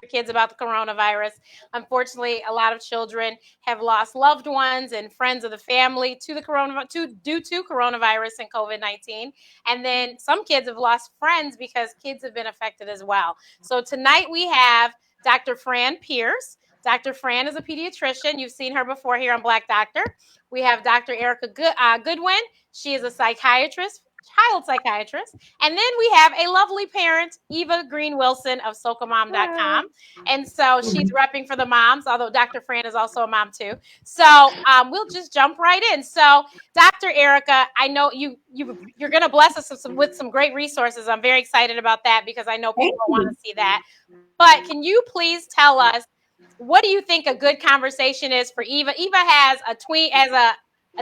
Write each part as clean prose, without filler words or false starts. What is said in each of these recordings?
kids about the coronavirus. Unfortunately, a lot of children have lost loved ones and friends of the family to the due to coronavirus and COVID-19. And then some kids have lost friends because kids have been affected as well. So tonight we have Dr. Fran Pierce. Dr. Fran is a pediatrician. You've seen her before here on Black Doctor. We have Dr. Erica Goodwin. She is a psychiatrist, child psychiatrist. And then we have a lovely parent, Eva Green Wilson of SocaMom.com. And so she's repping for the moms, although Dr. Fran is also a mom too. So we'll just jump right in. So Dr. Erica, I know you're going to bless us with some great resources. I'm very excited about that because I know people want to see that. But can you please tell us, what do you think a good conversation is for Eva? Eva has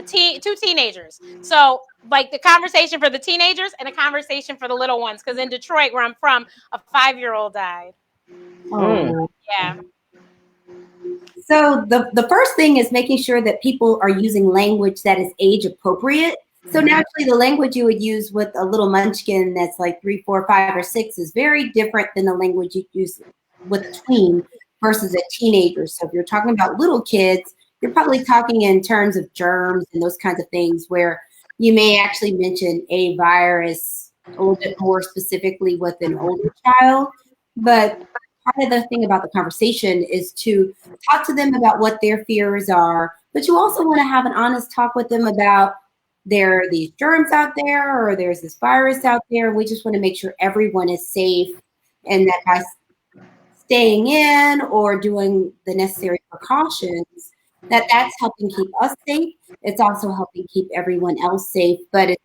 two teenagers. So like the conversation for the teenagers and a conversation for the little ones. Because in Detroit, where I'm from, a 5-year-old died. Oh. Yeah. So the first thing is making sure that people are using language that is age appropriate. So naturally, the language you would use with a little munchkin that's like 3, 4, 5, or 6 is very different than the language you use with a tween versus a teenager. So if you're talking about little kids, you're probably talking in terms of germs and those kinds of things, where you may actually mention a virus a little bit more specifically with an older child. But part of the thing about the conversation is to talk to them about what their fears are, but you also want to have an honest talk with them about there are these germs out there or there's this virus out there. We just want to make sure everyone is safe, and that by staying in or doing the necessary precautions, that's helping keep us safe. It's also helping keep everyone else safe, but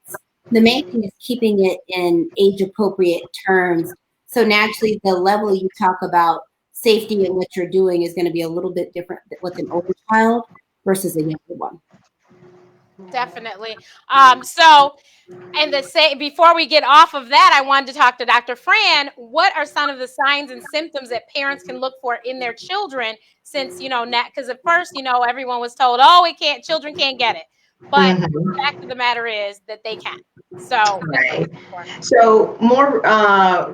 the main thing is keeping it in age appropriate terms. So naturally, the level you talk about safety and what you're doing is going to be a little bit different with an older child versus a younger one. Definitely. Before we get off of that, I wanted to talk to Dr. Fran. What are some of the signs and symptoms that parents can look for in their children? Since, because at first, everyone was told, children can't get it. But the fact of the matter is that they can. So, right. So more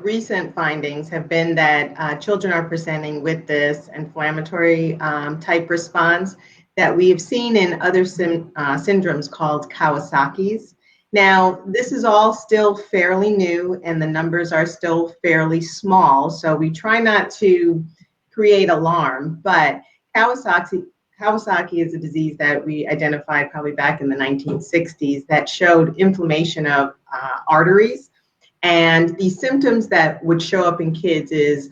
recent findings have been that children are presenting with this inflammatory type response that we've seen in other syndromes called Kawasaki's. Now, this is all still fairly new and the numbers are still fairly small, so we try not to create alarm, but Kawasaki is a disease that we identified probably back in the 1960s that showed inflammation of arteries. And the symptoms that would show up in kids is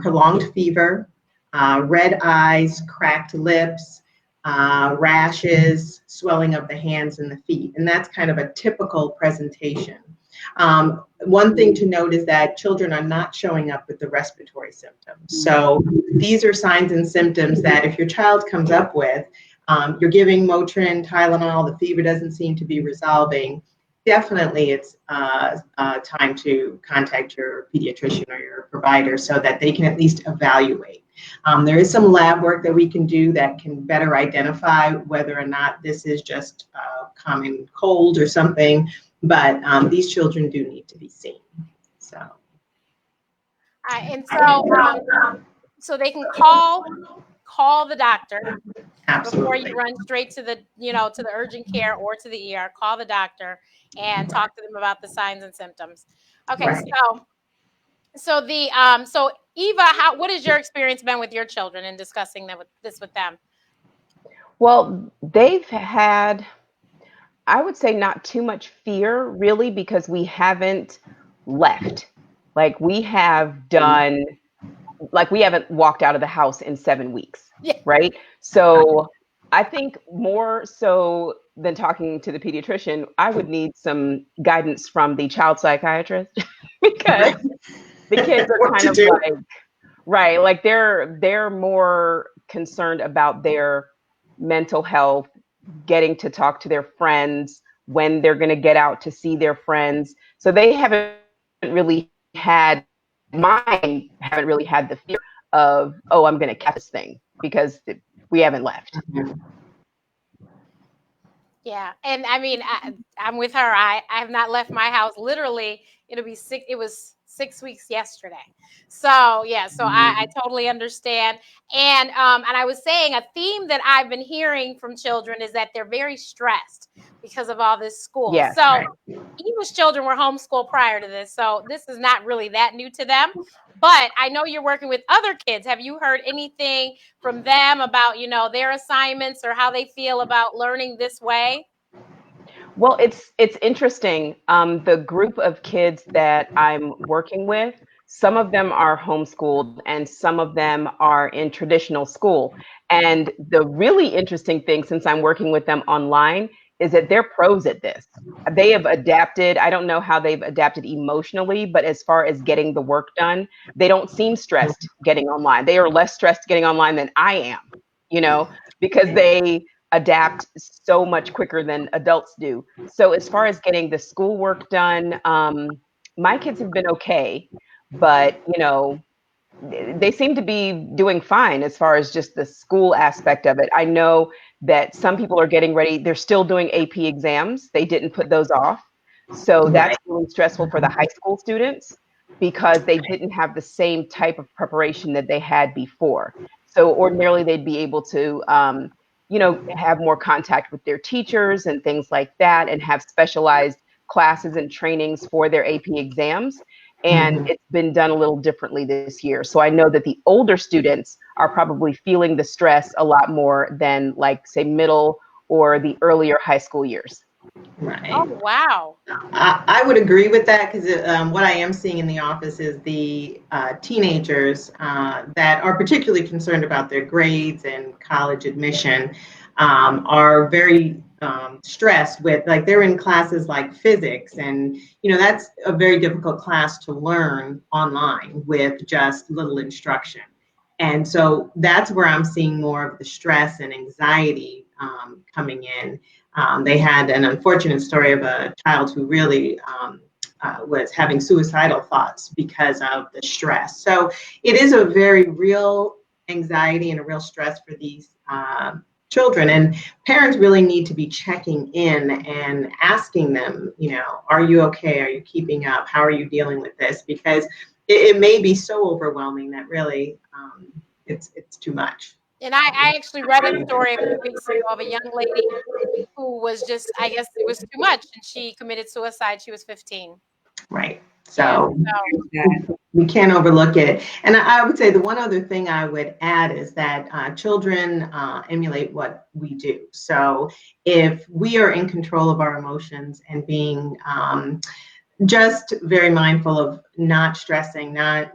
prolonged fever, red eyes, cracked lips, rashes, swelling of the hands and the feet. And that's kind of a typical presentation. One thing to note is that children are not showing up with the respiratory symptoms. So these are signs and symptoms that if your child comes up with, you're giving Motrin, Tylenol, the fever doesn't seem to be resolving, definitely it's time to contact your pediatrician or your provider so that they can at least evaluate. There is some lab work that we can do that can better identify whether or not this is just a common cold or something, but these children do need to be seen. So they can call the doctor. Absolutely. Before you run straight to the to the urgent care or to the ER. Call the doctor and talk to them about the signs and symptoms. Okay, right. So Eva, what has your experience been with your children in discussing this with them? Well, they've had, I would say, not too much fear, really, because we haven't left. Like we haven't walked out of the house in 7 weeks, right? So I think more so than talking to the pediatrician, I would need some guidance from the child psychiatrist because the kids are kind of like, right, like they're more concerned about their mental health, getting to talk to their friends, when they're going to get out to see their friends. So they haven't really had the fear of, I'm going to catch this thing, because we haven't left. Yeah. And I mean, I'm with her. I have not left my house. Literally, it was 6 weeks yesterday. So yeah, so I totally understand. And I was saying a theme that I've been hearing from children is that they're very stressed because of all this school. Yes, So right. English children were homeschooled prior to this, so this is not really that new to them. But I know you're working with other kids. Have you heard anything from them about, their assignments or how they feel about learning this way? Well, it's interesting. The group of kids that I'm working with, some of them are homeschooled and some of them are in traditional school. And the really interesting thing, since I'm working with them online, is that they're pros at this. They have adapted. I don't know how they've adapted emotionally, but as far as getting the work done, they don't seem stressed getting online. They are less stressed getting online than I am, because they adapt so much quicker than adults do. So as far as getting the schoolwork done, my kids have been okay, but they seem to be doing fine as far as just the school aspect of it. I know that some people are getting ready. They're still doing AP exams. They didn't put those off. So that's really stressful for the high school students because they didn't have the same type of preparation that they had before. So ordinarily they'd be able to have more contact with their teachers and things like that and have specialized classes and trainings for their AP exams. And it's been done a little differently this year. So I know that the older students are probably feeling the stress a lot more than, like, say, middle or the earlier high school years. Right. Oh, wow. I would agree with that because what I am seeing in the office is the teenagers that are particularly concerned about their grades and college admission are very stressed with, like, they're in classes like physics, and that's a very difficult class to learn online with just little instruction. And so that's where I'm seeing more of the stress and anxiety coming in. They had an unfortunate story of a child who really was having suicidal thoughts because of the stress. So it is a very real anxiety and a real stress for these children. And parents really need to be checking in and asking them, are you okay? Are you keeping up? How are you dealing with this? Because it may be so overwhelming that really it's too much. And I actually read a story a few weeks ago of a young lady who was just, I guess it was too much, and she committed suicide. She was 15. Right. Yeah, So we can't overlook it. And I would say the one other thing I would add is that children emulate what we do. So if we are in control of our emotions and being just very mindful of not stressing, not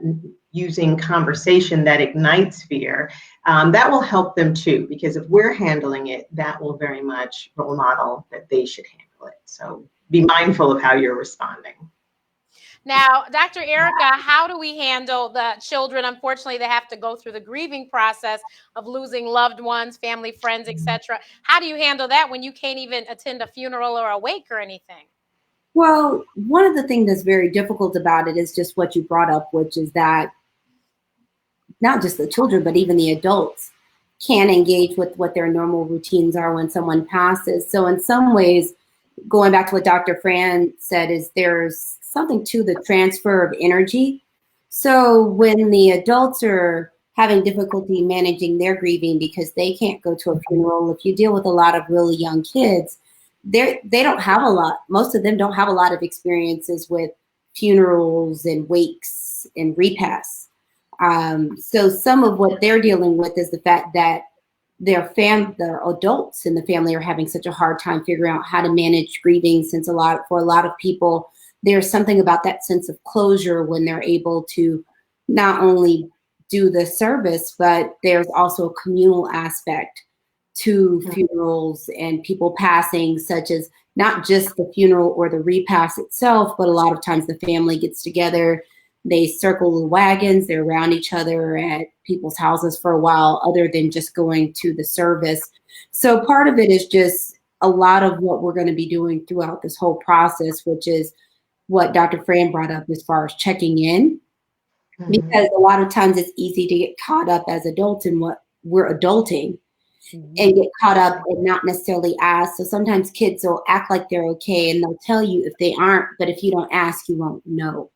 using conversation that ignites fear, that will help them too, because if we're handling it, that will very much role model that they should handle it. So be mindful of how you're responding. Now, Dr. Erica, how do we handle the children, unfortunately, that have to go through the grieving process of losing loved ones, family, friends, etc.? How do you handle that when you can't even attend a funeral or a wake or anything? Well, one of the things that's very difficult about it is just what you brought up, which is that not just the children, but even the adults can't engage with what their normal routines are when someone passes. So in some ways, going back to what Dr. Fran said, is there's something to the transfer of energy. So when the adults are having difficulty managing their grieving because they can't go to a funeral, if you deal with a lot of really young kids, they don't have a lot. Most of them don't have a lot of experiences with funerals and wakes and repasts. So some of what they're dealing with is the fact that the adults in the family are having such a hard time figuring out how to manage grieving, since for a lot of people, there's something about that sense of closure when they're able to not only do the service, but there's also a communal aspect to funerals and people passing, such as not just the funeral or the repast itself, but a lot of times the family gets together, they circle the wagons, they're around each other at people's houses for a while, other than just going to the service. So part of it is just a lot of what we're going to be doing throughout this whole process, which is what Dr. Fran brought up as far as checking in, because a lot of times it's easy to get caught up as adults in what we're adulting and get caught up and not necessarily ask. So sometimes kids will act like they're okay and they'll tell you if they aren't, but if you don't ask, you won't know.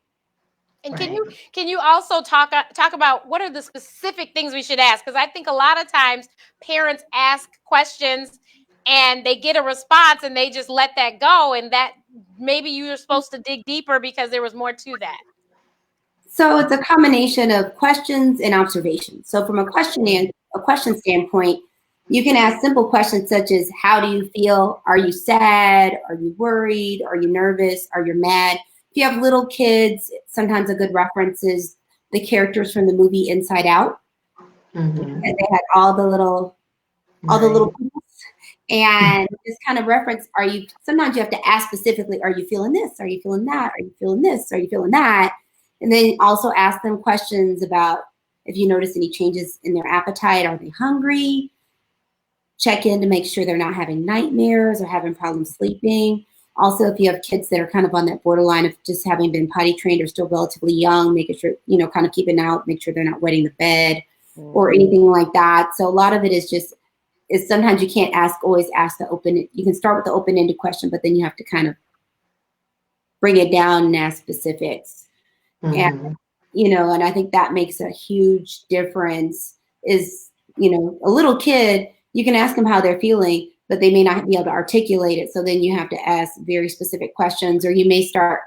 And can you also talk about what are the specific things we should ask? Because I think a lot of times parents ask questions and they get a response and they just let that go, and that maybe you were supposed to dig deeper because there was more to that. So it's a combination of questions and observations. So from a question standpoint, you can ask simple questions such as, how do you feel? Are you sad? Are you worried? Are you nervous? Are you mad? If you have little kids, sometimes a good reference is the characters from the movie Inside Out. Mm-hmm. And they had all the little people. And this kind of reference, sometimes you have to ask specifically, are you feeling this? Are you feeling that? Are you feeling this? Are you feeling that? And then also ask them questions about if you notice any changes in their appetite. Are they hungry? Check in to make sure they're not having nightmares or having problems sleeping. Also, if you have kids that are kind of on that borderline of just having been potty trained or still relatively young, making sure, kind of keeping out, make sure they're not wetting the bed or anything like that. So a lot of it is sometimes you can't always ask you can start with the open-ended question, but then you have to kind of bring it down and ask specifics. And, and I think that makes a huge difference is, a little kid, you can ask them how they're feeling, but they may not be able to articulate it. So then you have to ask very specific questions, or you may start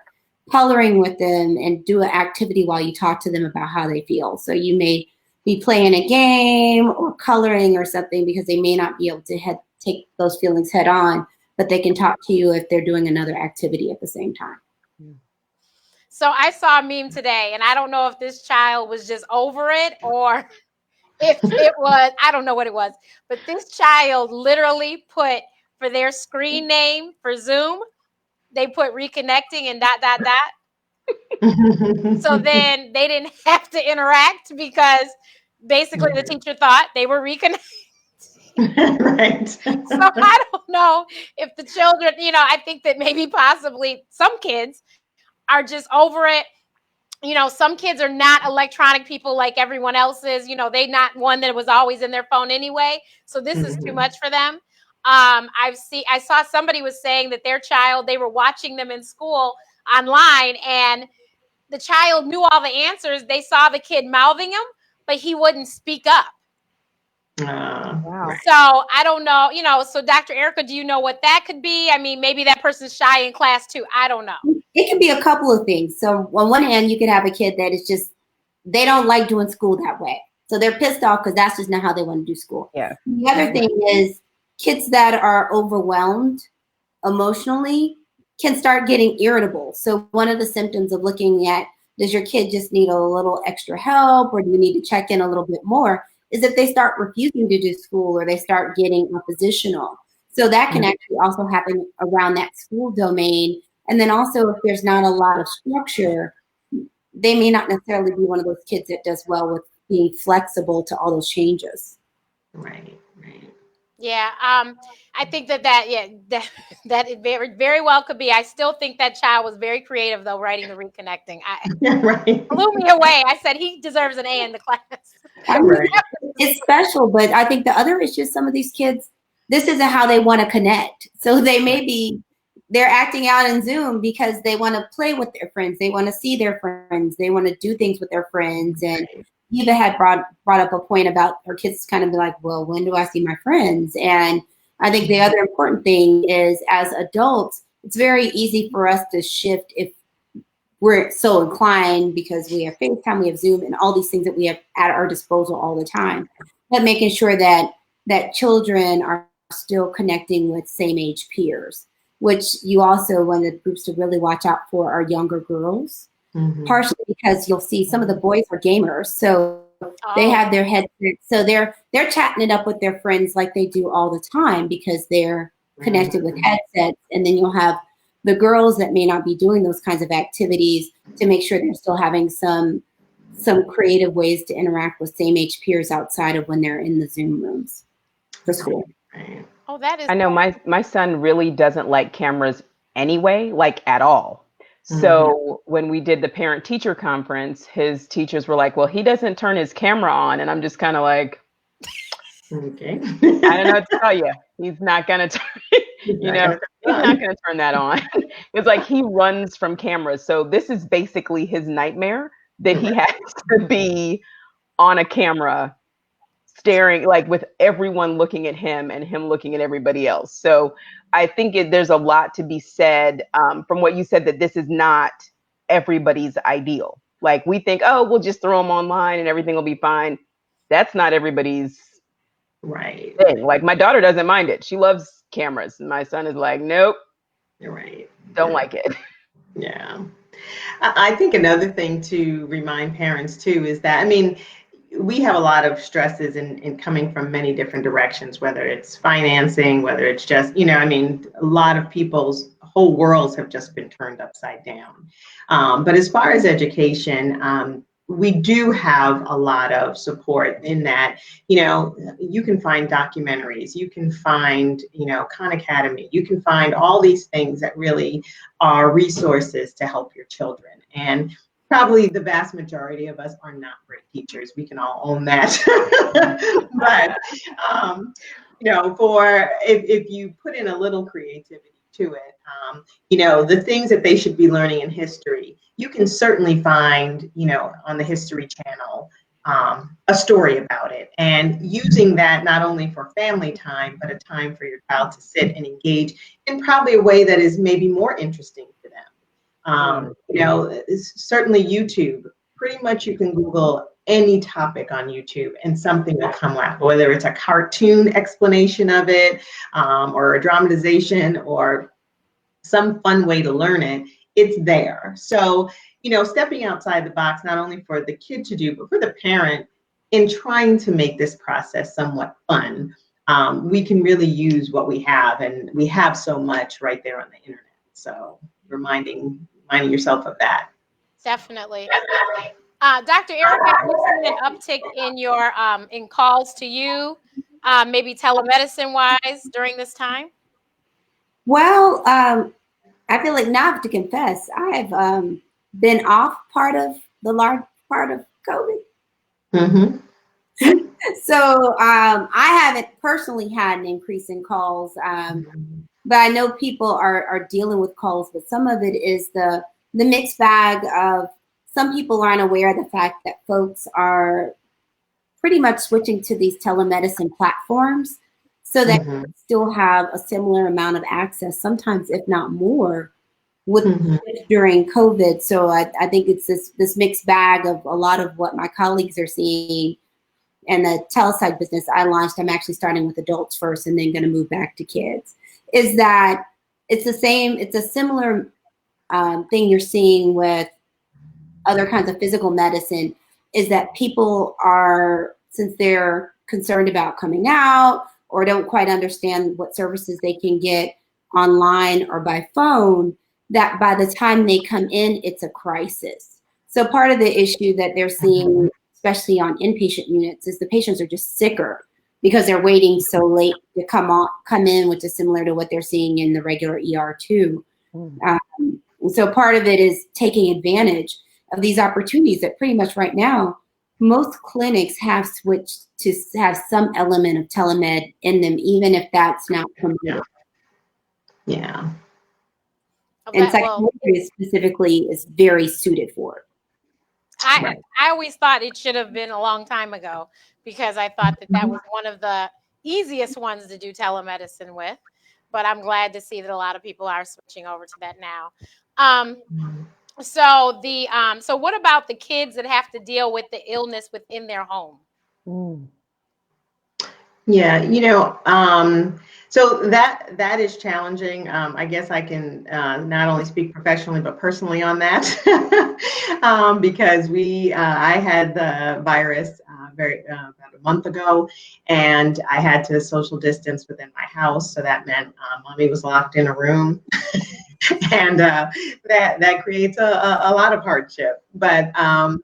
coloring with them and do an activity while you talk to them about how they feel. So you may be playing a game or coloring or something because they may not be able to take those feelings head on, but they can talk to you if they're doing another activity at the same time. So I saw a meme today, and I don't know if this child was just over it or if it was, I don't know what it was, but this child literally put for their screen name for Zoom, they put reconnecting and ... So then they didn't have to interact because basically the teacher thought they were reconnecting. Right. So I don't know if the children, I think that maybe possibly some kids are just over it. Some kids are not electronic people like everyone else is. They're not one that was always in their phone anyway. So this is too much for them. I saw somebody was saying that their child, they were watching them in school online, and the child knew all the answers. They saw the kid mouthing him, but he wouldn't speak up. Wow. So I don't know, so Dr. Erica, do you know what that could be? I mean, maybe that person's shy in class too. I don't know. It can be a couple of things. So on one hand, you could have a kid that is just, they don't like doing school that way. So they're pissed off because that's just not how they want to do school. Yeah. The other thing is kids that are overwhelmed emotionally can start getting irritable. So one of the symptoms of looking at, does your kid just need a little extra help, or do you need to check in a little bit more, is if they start refusing to do school or they start getting oppositional. So that can actually also happen around that school domain. And then also if there's not a lot of structure, they may not necessarily be one of those kids that does well with being flexible to all those changes. Right. Yeah, I think that it very, very well could be. I still think that child was very creative, though, writing the reconnecting. Right. Blew me away. I said he deserves an A in the class. Right. It's special, but I think the other issue is some of these kids, this isn't how they want to connect. So they're acting out in Zoom because they want to play with their friends. They want to see their friends. They want to do things with their friends. And Eva had brought up a point about her kids kind of be like, well, when do I see my friends? And I think the other important thing is, as adults, it's very easy for us to shift if we're so inclined, because we have FaceTime, we have Zoom, and all these things that we have at our disposal all the time. But making sure that children are still connecting with same age peers, which you also, one of the groups to really watch out for are younger girls. Partially because you'll see some of the boys are gamers, so they have their headsets, so they're chatting it up with their friends like they do all the time because they're connected with headsets. And then you'll have the girls that may not be doing those kinds of activities to make sure they're still having some creative ways to interact with same age peers outside of when they're in the Zoom rooms for school. Oh, that is. I know my son really doesn't like cameras anyway, like at all. So when we did the parent teacher conference, his teachers were like, well, he doesn't turn his camera on. And I'm just kind of like, okay. I don't know what to tell you. He's not going to turn, He's not going to turn that on. It's like he runs from cameras. So this is basically his nightmare, that he has to be on a camera staring, like with everyone looking at him and him looking at everybody else. So I think there's a lot to be said from what you said, that this is not everybody's ideal. Like we think, oh, we'll just throw them online and everything will be fine. That's not everybody's thing. Like my daughter doesn't mind it. She loves cameras. And my son is like, nope. You're right. Don't like it. Yeah. I think another thing to remind parents too is that, I mean, we have a lot of stresses in coming from many different directions, whether it's financing, whether it's just, you know, I mean, a lot of people's whole worlds have just been turned upside down. But as far as education, we do have a lot of support in that, you know, you can find documentaries, you can find, you know, Khan Academy, you can find all these things that really are resources to help your children. And probably the vast majority of us are not great teachers. We can all own that. But, you know, if you put in a little creativity to it, you know, the things that they should be learning in history, you can certainly find, you know, on the History Channel, a story about it, and using that not only for family time, but a time for your child to sit and engage in probably a way that is maybe more interesting to them. You know, certainly YouTube, pretty much you can Google any topic on YouTube and something will come up, whether it's a cartoon explanation of it, or a dramatization, or some fun way to learn it, it's there. So, you know, stepping outside the box, not only for the kid to do, but for the parent in trying to make this process somewhat fun, we can really use what we have, and we have so much right there on the internet. So reminding yourself of that. Definitely. Dr. Erica, have you seen an uptick in your in calls to you, maybe telemedicine wise during this time? Well, I feel like now I have to confess, I've been off the large part of COVID. Mm-hmm. So I haven't personally had an increase in calls, but I know people are dealing with calls, but some of it is the mixed bag of some people aren't aware of the fact that folks are pretty much switching to these telemedicine platforms so that you still have a similar amount of access, sometimes if not more, with during COVID. So I think it's this mixed bag of a lot of what my colleagues are seeing. And the telepsych business I launched, I'm actually starting with adults first and then going to move back to kids, is that it's a similar thing you're seeing with other kinds of physical medicine, is that people are, since they're concerned about coming out or don't quite understand what services they can get online or by phone, that by the time they come in, it's a crisis. So part of the issue that they're seeing, especially on inpatient units, is the patients are just sicker because they're waiting so late to come in, which is similar to what they're seeing in the regular ER too. So part of it is taking advantage of these opportunities that pretty much right now, most clinics have switched to have some element of telemed in them, even if that's not promoted. Yeah. And psychiatry specifically is very suited for it. I always thought it should have been a long time ago, because I thought that was one of the easiest ones to do telemedicine with. But I'm glad to see that a lot of people are switching over to that now. So what about the kids that have to deal with the illness within their home? Yeah, you know, so that is challenging. I guess I can not only speak professionally but personally on that, because I had the virus about a month ago, and I had to social distance within my house. So that meant mommy was locked in a room, and that creates a lot of hardship. But I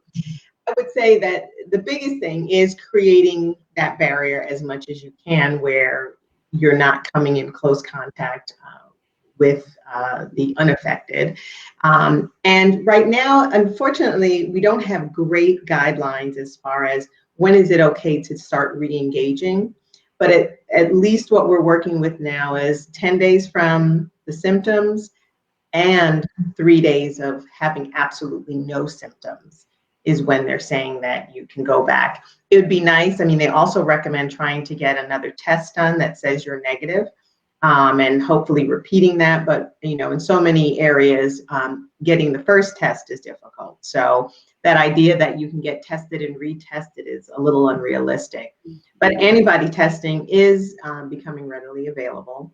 would say that the biggest thing is creating that barrier as much as you can, where you're not coming in close contact with the unaffected. And right now, unfortunately, we don't have great guidelines as far as when is it okay to start re-engaging. But at least what we're working with now is 10 days from the symptoms and 3 days of having absolutely no symptoms is when they're saying that you can go back. It would be nice. I mean, they also recommend trying to get another test done that says you're negative, and hopefully repeating that. But, you know, in so many areas, getting the first test is difficult. So that idea that you can get tested and retested is a little unrealistic. But antibody testing is becoming readily available.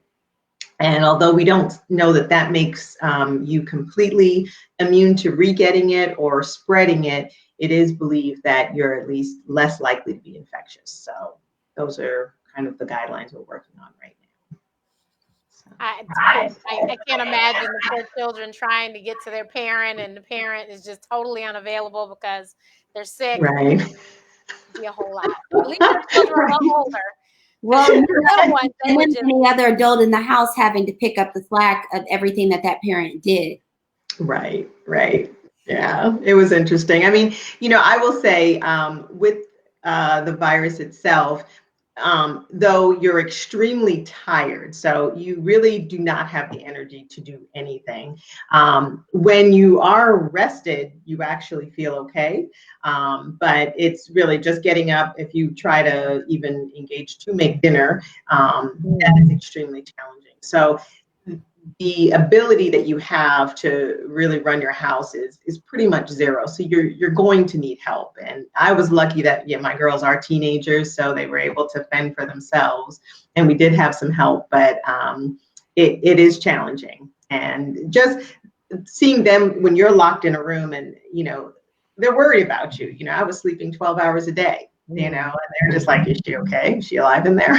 And although we don't know that that makes you completely immune to re-getting it or spreading it, it is believed that you're at least less likely to be infectious. So those are kind of the guidelines we're working on right now. So. I can't imagine the poor children trying to get to their parent, and the parent is just totally unavailable because they're sick. Right. It'd be a whole lot. At least our children are a lot older. Well, little ones, and then any other adult in the house having to pick up the slack of everything that parent did. Right, right. Yeah, it was interesting. I mean, you know, I will say with the virus itself, though you're extremely tired, so you really do not have the energy to do anything. When you are rested, you actually feel okay. But it's really just getting up. If you try to even engage to make dinner, that is extremely challenging. So the ability that you have to really run your house is pretty much zero. So you're going to need help. And I was lucky that my girls are teenagers, so they were able to fend for themselves. And we did have some help, but it is challenging. And just seeing them when you're locked in a room and, you know, they're worried about you. You know, I was sleeping 12 hours a day, you know, and they're just like, is she okay? Is she alive in there?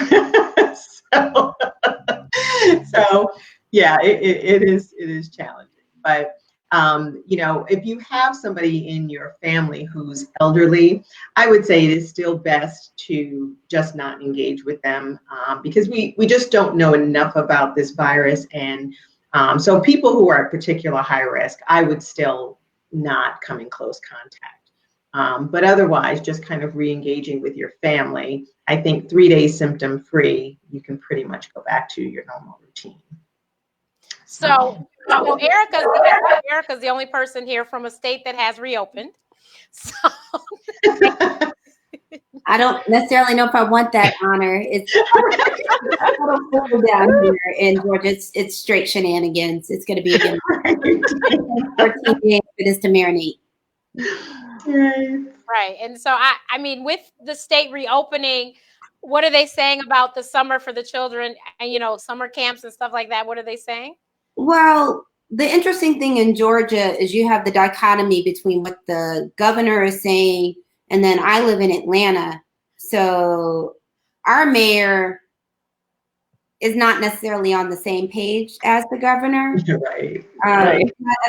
So yeah, it is challenging, but you know, if you have somebody in your family who's elderly, I would say it is still best to just not engage with them, because we just don't know enough about this virus, and so people who are at particular high risk, I would still not come in close contact. But otherwise, just kind of re-engaging with your family. I think 3 days symptom free, you can pretty much go back to your normal routine. So Erica's the only person here from a state that has reopened. So I don't necessarily know if I want that honor. It's a little cool down here in Georgia. It's straight shenanigans. It's going to be again 14 days for this to marinate. Right. And so I mean, with the state reopening, what are they saying about the summer for the children and, you know, summer camps and stuff like that? What are they saying? Well, the interesting thing in Georgia is you have the dichotomy between what the governor is saying, and then I live in Atlanta. So our mayor is not necessarily on the same page as the governor. Right. I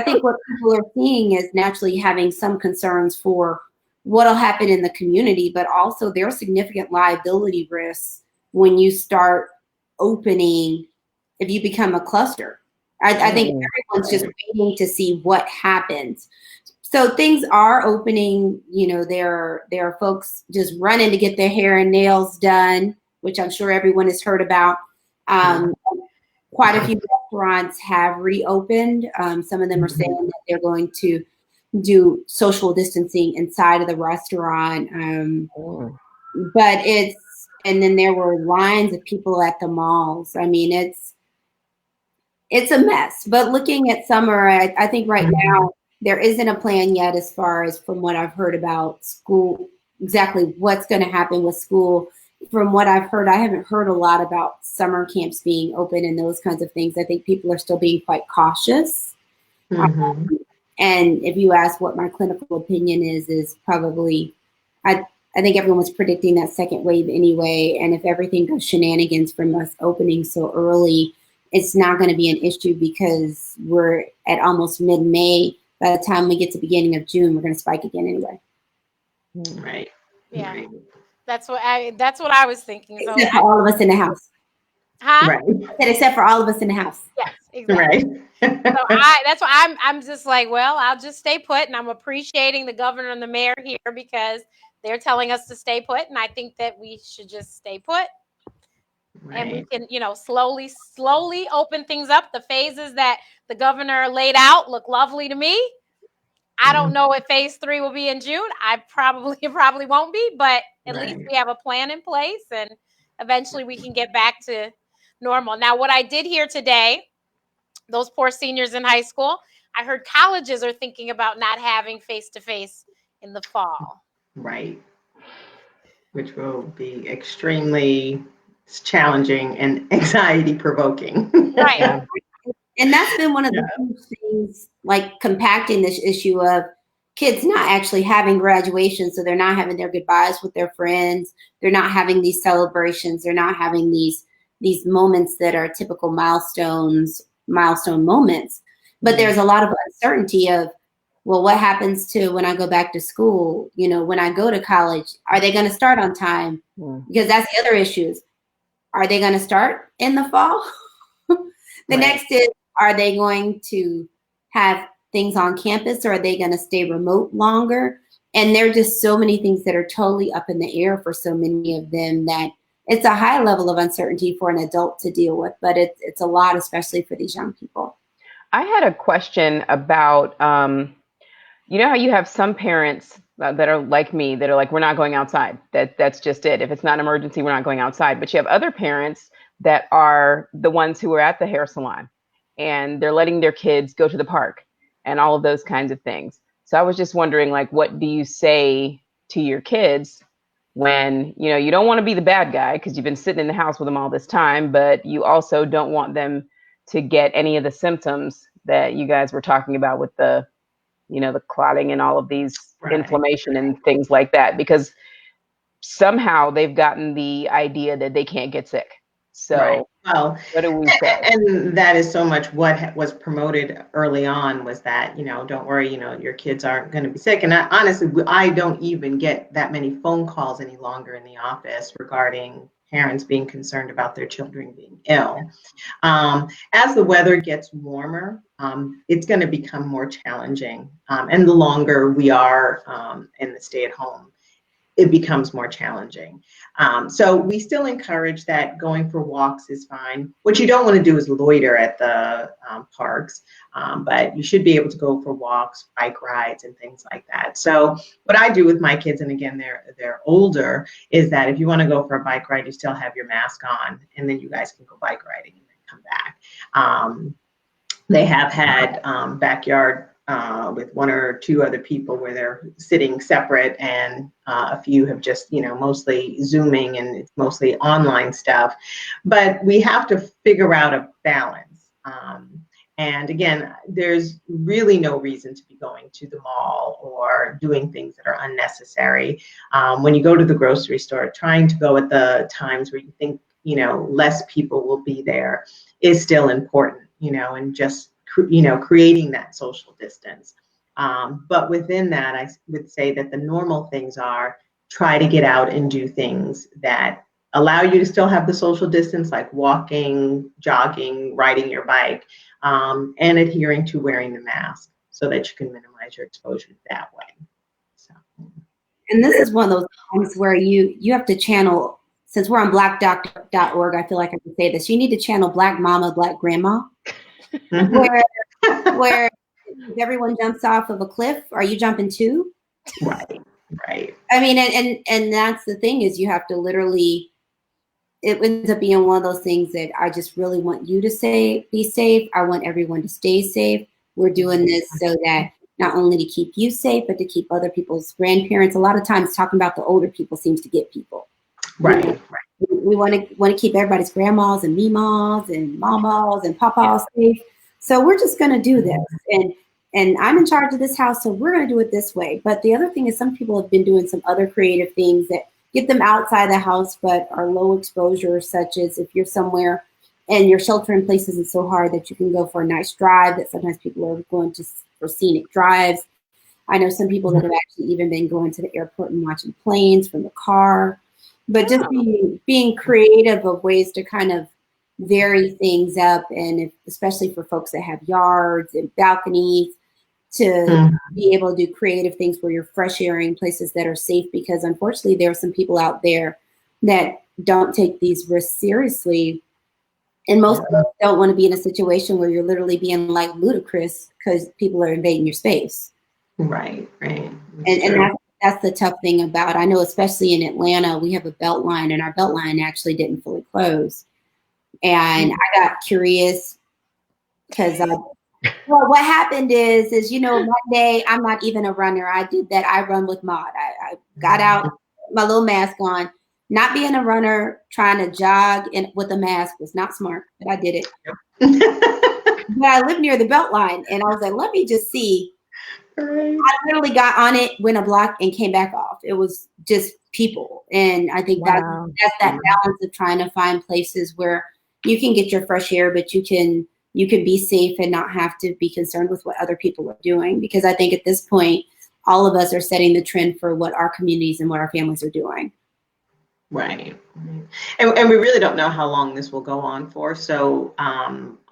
think what people are seeing is naturally having some concerns for what'll happen in the community, but also there are significant liability risks when you start opening, if you become a cluster. I think everyone's just waiting to see what happens. So things are opening. You know, there are folks just running to get their hair and nails done, which I'm sure everyone has heard about. Quite a few restaurants have reopened. Some of them are saying that they're going to do social distancing inside of the restaurant. But and then there were lines of people at the malls. I mean, it's a mess. But looking at summer, I think right now there isn't a plan yet as far as from what I've heard about school, exactly what's going to happen with school. From what I've heard, I haven't heard a lot about summer camps being open and those kinds of things. I think people are still being quite cautious. And if you ask what my clinical opinion is probably, I think everyone's predicting that second wave anyway. And if everything goes shenanigans from us opening so early, it's not going to be an issue because we're at almost mid-May. By the time we get to beginning of June, we're going to spike again anyway. Right. Yeah. Right. That's what I was thinking. So except for all of us in the house. Huh? Right. I said except for all of us in the house. Yes, exactly. Right. So that's why I'm just like, well, I'll just stay put, and I'm appreciating the governor and the mayor here because they're telling us to stay put, and I think that we should just stay put. And we can, slowly open things up. The phases that the governor laid out look lovely to me. I don't know if phase 3 will be in June. It probably won't be, but at least we have a plan in place, and eventually we can get back to normal. Now, what I did hear today, those poor seniors in high school, I heard colleges are thinking about not having face-to-face in the fall. Right. Which will be extremely challenging and anxiety provoking. Right. Yeah. And that's been one of the huge things, like compacting this issue of kids not actually having graduation. So they're not having their goodbyes with their friends. They're not having these celebrations. They're not having these moments that are typical milestone moments. But there's a lot of uncertainty of, well, what happens to when I go back to school? When I go to college, are they going to start on time? Because that's the other issues. Are they going to start in the fall? Next is, are they going to have things on campus, or are they going to stay remote longer? And there are just so many things that are totally up in the air for so many of them that it's a high level of uncertainty for an adult to deal with, but it's a lot, especially for these young people. I had a question about, how you have some parents that are like me, that are like, we're not going outside. That's just it. If it's not an emergency, we're not going outside. But you have other parents that are the ones who are at the hair salon, and they're letting their kids go to the park and all of those kinds of things. So I was just wondering, like, what do you say to your kids when, you don't want to be the bad guy because you've been sitting in the house with them all this time, but you also don't want them to get any of the symptoms that you guys were talking about with the, the clotting and all of these inflammation and things like that, because somehow they've gotten the idea that they can't get sick. So well, what do we say? And that is so much what was promoted early on, was that, don't worry, your kids aren't going to be sick. And honestly, I don't even get that many phone calls any longer in the office regarding parents being concerned about their children being ill. As the weather gets warmer, it's going to become more challenging. And the longer we are in the stay-at-home, it becomes more challenging. So we still encourage that going for walks is fine. What you don't want to do is loiter at the parks, but you should be able to go for walks, bike rides, and things like that. So what I do with my kids, and again, they're older, is that if you want to go for a bike ride, you still have your mask on, and then you guys can go bike riding and then come back. They have had backyard with one or two other people where they're sitting separate, and a few have just, mostly Zooming, and it's mostly online stuff. But we have to figure out a balance. And again, there's really no reason to be going to the mall or doing things that are unnecessary. When you go to the grocery store, trying to go at the times where you think, less people will be there is still important, and just creating that social distance. But within that, I would say that the normal things are try to get out and do things that allow you to still have the social distance, like walking, jogging, riding your bike, and adhering to wearing the mask so that you can minimize your exposure that way. So. And this is one of those times where you have to channel, since we're on blackdoc.org, I feel like I can say this, you need to channel Black Mama, Black Grandma. Where if everyone jumps off of a cliff, are you jumping too? Right. I mean, and that's the thing, is you have to literally, it ends up being one of those things that I just really want you to be safe. I want everyone to stay safe. We're doing this so that not only to keep you safe, but to keep other people's grandparents. A lot of times talking about the older people seems to get people. Right. We want to keep everybody's grandmas and meemaws and mamas and papas safe. So we're just going to do this. And I'm in charge of this house, so we're going to do it this way. But the other thing is, some people have been doing some other creative things that get them outside the house but are low exposure, such as if you're somewhere and your shelter in place isn't so hard that you can go for a nice drive, that sometimes people are going to for scenic drives. I know some people that have actually even been going to the airport and watching planes from the car. But just being creative of ways to kind of vary things up, and especially for folks that have yards and balconies, to be able to do creative things where you're fresh airing places that are safe, because unfortunately there are some people out there that don't take these risks seriously. And most of us don't want to be in a situation where you're literally being like ludicrous because people are invading your space. Right. And that's the tough thing about, I know, especially in Atlanta, we have a Beltline, and our Beltline actually didn't fully close. And I got curious because well, what happened is, you know, one day, I'm not even a runner. I did that. I run with Maud. I got out, my little mask on. Not being a runner, trying to jog with a mask was not smart, but I did it. But I live near the Beltline, and I was like, let me just see. Right. I literally got on it, went a block, and came back off. It was just people. And I think that's that balance of trying to find places where you can get your fresh air, but you can be safe and not have to be concerned with what other people are doing. Because I think at this point, all of us are setting the trend for what our communities and what our families are doing. Right. And we really don't know how long this will go on for. So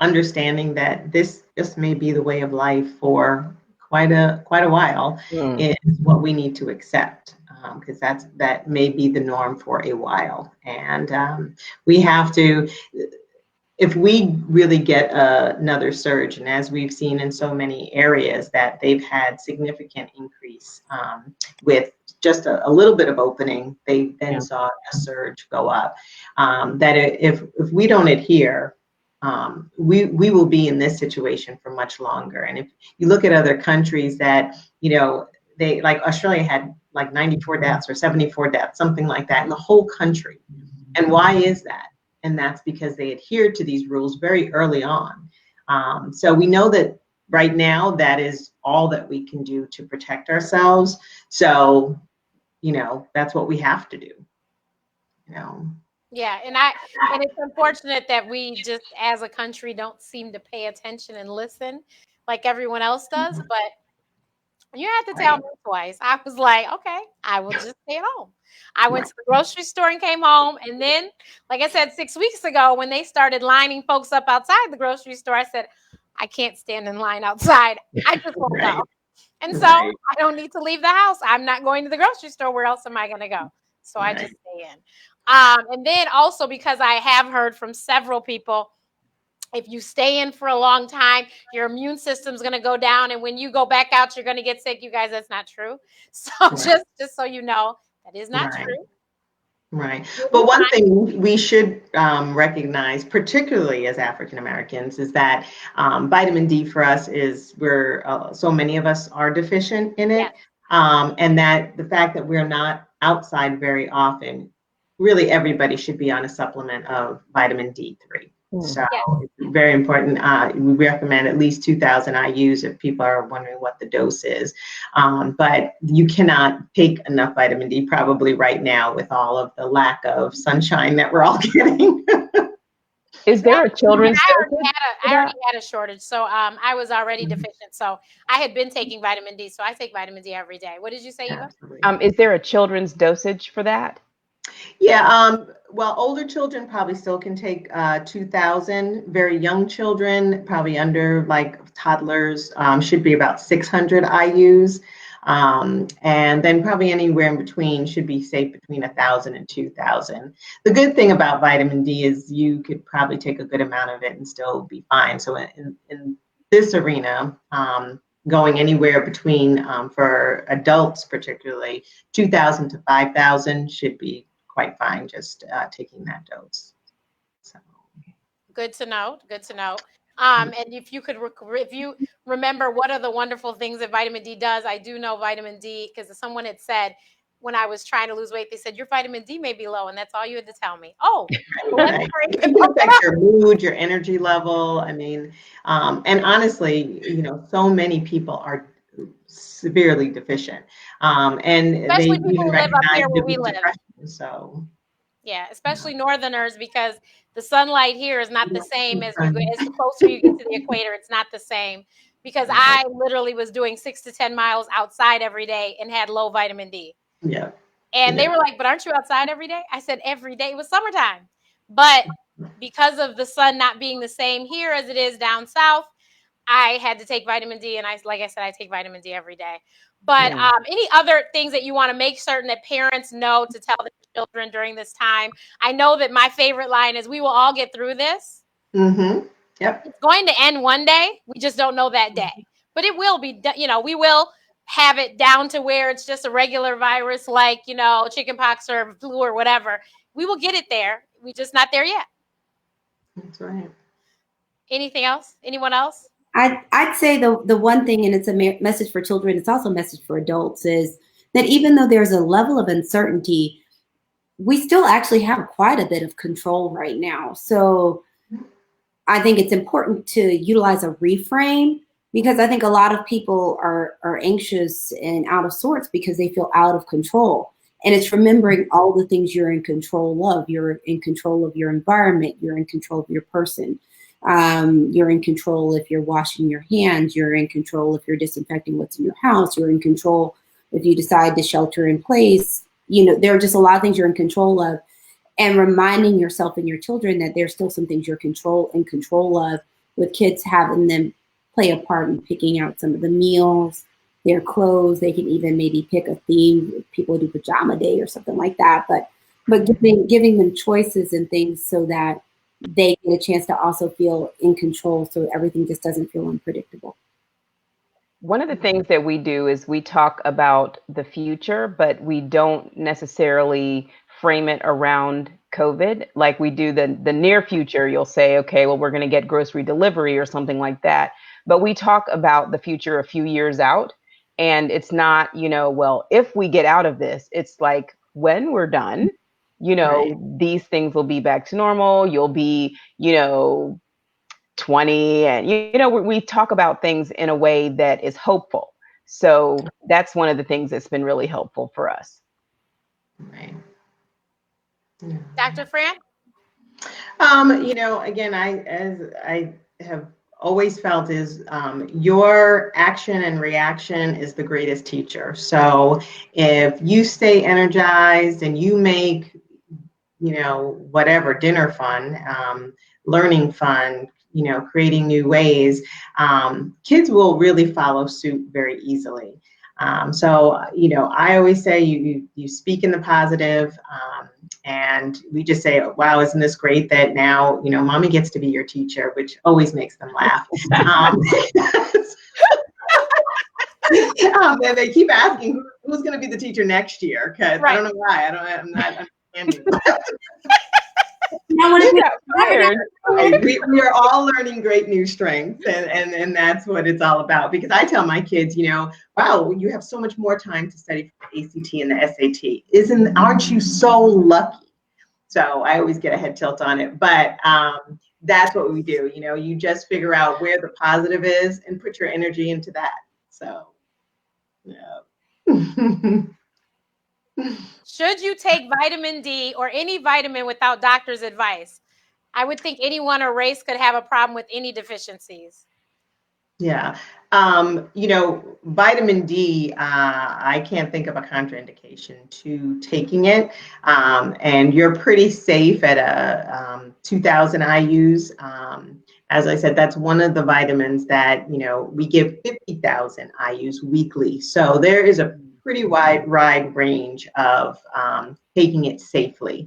understanding that this just may be the way of life for quite a while is what we need to accept, because that may be the norm for a while. And we have to, if we really get another surge, and as we've seen in so many areas that they've had significant increase with just a little bit of opening, they then saw a surge go up. That if we don't adhere, we will be in this situation for much longer. And if you look at other countries that, you know, they, like Australia had like 94 deaths or 74 deaths, something like that in the whole country. And why is that? And that's because they adhered to these rules very early on. So we know that right now that is all that we can do to protect ourselves. So, you know, that's what we have to do, you know. Yeah, and it's unfortunate that we just as a country don't seem to pay attention and listen like everyone else does, but you had to tell me twice. I was like, okay, I will just stay at home. I went to the grocery store and came home. And then, like I said, 6 weeks ago, when they started lining folks up outside the grocery store, I said, I can't stand in line outside. I just won't go. And so I don't need to leave the house. I'm not going to the grocery store. Where else am I going to go? So I just stay in. And then also because I have heard from several people, if you stay in for a long time, your immune system's going to go down. And when you go back out, you're going to get sick. You guys, that's not true. So just so you know, that is not true. Right. But one thing we should recognize, particularly as African Americans, is that vitamin D for us is so many of us are deficient in it. And that the fact that we're not outside very often, really everybody should be on a supplement of vitamin D3. So it's very important. We recommend at least 2,000 IUs if people are wondering what the dose is. But you cannot take enough vitamin D probably right now with all of the lack of sunshine that we're all getting. Is there a children's dosage? I already had a shortage, so I was already deficient. So I had been taking vitamin D, so I take vitamin D every day. What did you say, Eva? Is there a children's dosage for that? Yeah, well, older children probably still can take 2,000. Very young children, probably under like toddlers, should be about 600 IUs. And then probably anywhere in between should be safe between 1,000 and 2,000. The good thing about vitamin D is you could probably take a good amount of it and still be fine. So in this arena, going anywhere between, for adults particularly, 2,000 to 5,000 should be quite fine just taking that dose. So. Good to know. Good to know. And if you remember what are the wonderful things that vitamin D does, I do know vitamin D because someone had said when I was trying to lose weight, they said your vitamin D may be low, and that's all you had to tell me. Oh, right. It can affect your mood, your energy level. I mean, and honestly, you know, so many people are severely deficient, and especially they people even who live up here where we live. So. Yeah, especially Northerners, because the sunlight here is not the same as the closer you get to the equator. It's not the same because I literally was doing 6 to 10 miles outside every day and had low vitamin D. Yeah. And they were like, "But aren't you outside every day?" I said, "Every day." It was summertime, but because of the sun not being the same here as it is down south, I had to take vitamin D, and like I said, I take vitamin D every day. But any other things that you want to make certain that parents know to tell their children during this time? I know that my favorite line is, "We will all get through this." Mm-hmm. Yep. It's going to end one day. We just don't know that day, but it will be. We will have it down to where it's just a regular virus, like chickenpox or flu or whatever. We will get it there. We're just not there yet. That's right. Anything else? Anyone else? I'd say the one thing, and it's a message for children, it's also a message for adults, is that even though there's a level of uncertainty, we still actually have quite a bit of control right now. So I think it's important to utilize a reframe, because I think a lot of people are anxious and out of sorts because they feel out of control. And it's remembering all the things you're in control of. You're in control of your environment. You're in control of your person. You're in control if you're washing your hands. You're in control if you're disinfecting what's in your house. You're in control if you decide to shelter in place. There are just a lot of things you're in control of. And reminding yourself and your children that there's still some things you're in control of, with kids having them play a part in picking out some of the meals, their clothes. They can even maybe pick a theme. People do pajama day or something like that. But giving them choices and things so that they get a chance to also feel in control, so everything just doesn't feel unpredictable. One of the things that we do is we talk about the future, but we don't necessarily frame it around COVID. Like we do the near future, you'll say, okay, well, we're going to get grocery delivery or something like that. But we talk about the future a few years out. And it's not, well, if we get out of this, it's like when we're done, Right. these things will be back to normal. You'll be, 20, and we talk about things in a way that is hopeful. So that's one of the things that's been really helpful for us. Right. Dr. Fran? Again, as I have always felt, is your action and reaction is the greatest teacher. So if you stay energized and you make, whatever, dinner fun, learning fun, creating new ways, kids will really follow suit very easily. So I always say you speak in the positive, and we just say, wow, isn't this great that now, mommy gets to be your teacher, which always makes them laugh. And they keep asking who's going to be the teacher next year, because I don't know why. I'm not understanding. We are all learning great new strengths, and that's what it's all about. Because I tell my kids, wow, you have so much more time to study for the ACT and the SAT. Aren't you so lucky? So I always get a head tilt on it, but that's what we do. You just figure out where the positive is and put your energy into that. So, yeah. Should you take vitamin D or any vitamin without doctor's advice? I would think anyone or race could have a problem with any deficiencies. Yeah. Vitamin D, I can't think of a contraindication to taking it. And you're pretty safe at a 2,000 IUs. As I said, that's one of the vitamins that, we give 50,000 IUs weekly. So there is a pretty wide range of taking it safely.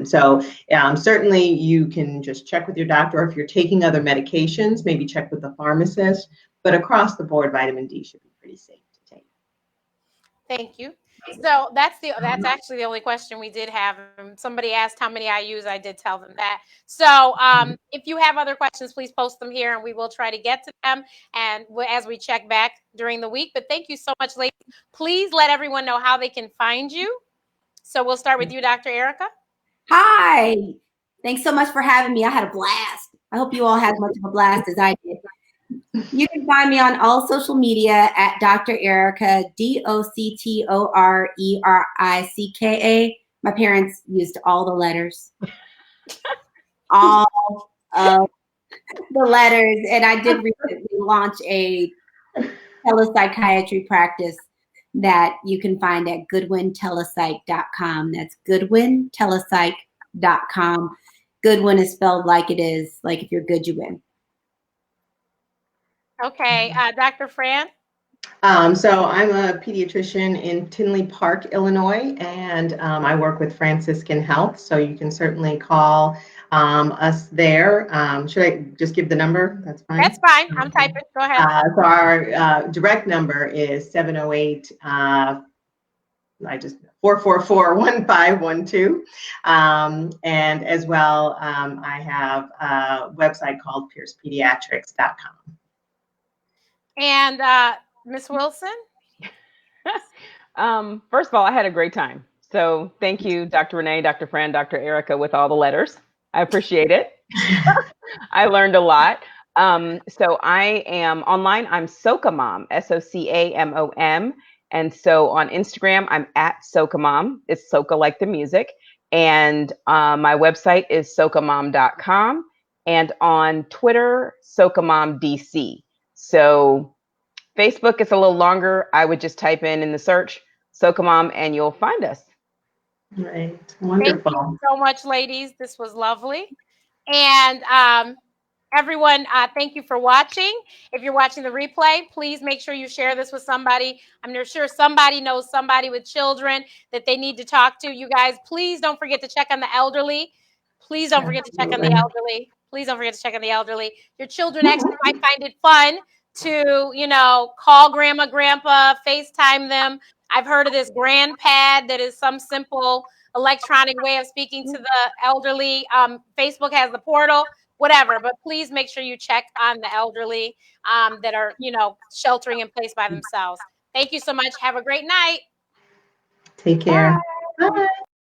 Certainly you can just check with your doctor, or if you're taking other medications, maybe check with the pharmacist, but across the board, vitamin D should be pretty safe to take. Thank you. So that's actually the only question we did have. Somebody asked how many IUs. I did tell them that. So if you have other questions, please post them here and we will try to get to them, and as we check back during the week. But thank you so much, ladies. Please let everyone know how they can find you. So we'll start with you, Dr. Erica. Hi. Thanks so much for having me. I had a blast. I hope you all had as much of a blast as I did. You can find me on all social media at Dr. Erica, DoctorEricka. My parents used all the letters. All of the letters. And I did recently launch a telepsychiatry practice that you can find at goodwintelepsych.com. That's goodwintelepsych.com. Goodwin is spelled like it is, like if you're good, you win. Okay, Dr. Fran? So I'm a pediatrician in Tinley Park, Illinois, and I work with Franciscan Health. So you can certainly call us there. Should I just give the number? That's fine. That's fine. I'm typing. Go ahead. So our direct number is 708. 444-1512. And as well, I have a website called piercepediatrics.com. And Ms. Wilson? First of all, I had a great time. So thank you, Dr. Renee, Dr. Fran, Dr. Erica, with all the letters. I appreciate it. I learned a lot. So I am online. I'm SocaMom, SOCAMOM. And so on Instagram, I'm at SocaMom. It's Soca like the music. And my website is SocaMom.com. And on Twitter, SocaMomDC. So Facebook is a little longer. I would just type in the search SocaMom and you'll find us. Right. Wonderful. Thank you so much, ladies. This was lovely. And everyone, thank you for watching. If you're watching the replay, please make sure you share this with somebody. I'm sure somebody knows somebody with children that they need to talk to. You guys, please don't forget to check on the elderly. Please don't forget to check on the elderly. Please don't forget to check on the elderly. Your children actually might find it fun to, call grandma, grandpa, FaceTime them. I've heard of this grandpad that is some simple electronic way of speaking to the elderly. Facebook has the portal, whatever, but please make sure you check on the elderly that are, sheltering in place by themselves. Thank you so much. Have a great night. Take care. Bye. Bye.